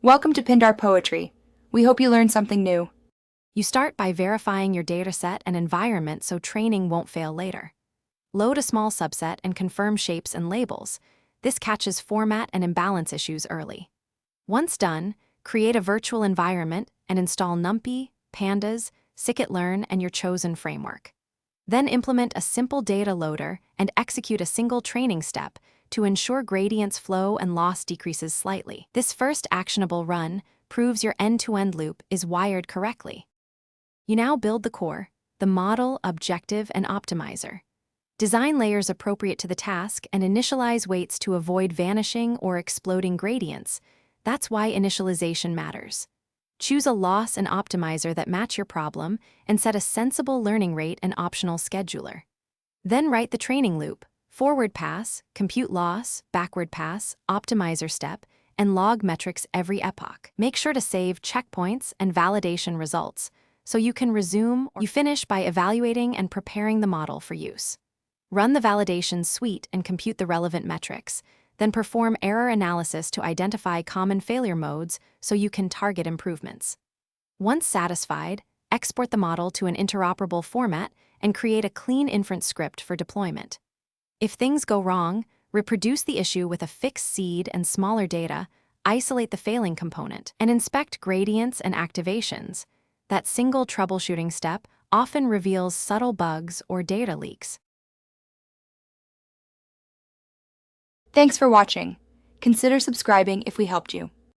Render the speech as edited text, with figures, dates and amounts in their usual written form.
Welcome to Pindar Poetry. We hope you learned something new. You start by verifying your dataset and environment so training won't fail later. Load a small subset and confirm shapes and labels. This catches format and imbalance issues early. Once done, create a virtual environment and install NumPy, Pandas, scikit-learn, and your chosen framework. Then implement a simple data loader and execute a single training step to ensure gradients flow and loss decreases slightly. This first actionable run proves your end-to-end loop is wired correctly. You now build the core, the model, objective, and optimizer. Design layers appropriate to the task and initialize weights to avoid vanishing or exploding gradients. That's why initialization matters. Choose a loss and optimizer that match your problem and set a sensible learning rate and optional scheduler. Then write the training loop: forward pass, compute loss, backward pass, optimizer step, and log metrics every epoch. Make sure to save checkpoints and validation results so you can resume or you finish by evaluating and preparing the model for use. Run the validation suite and compute the relevant metrics, then perform error analysis to identify common failure modes so you can target improvements. Once satisfied, export the model to an interoperable format and create a clean inference script for deployment. If things go wrong, reproduce the issue with a fixed seed and smaller data, isolate the failing component, and inspect gradients and activations. That single troubleshooting step often reveals subtle bugs or data leaks. Thanks for watching. Consider subscribing if we helped you.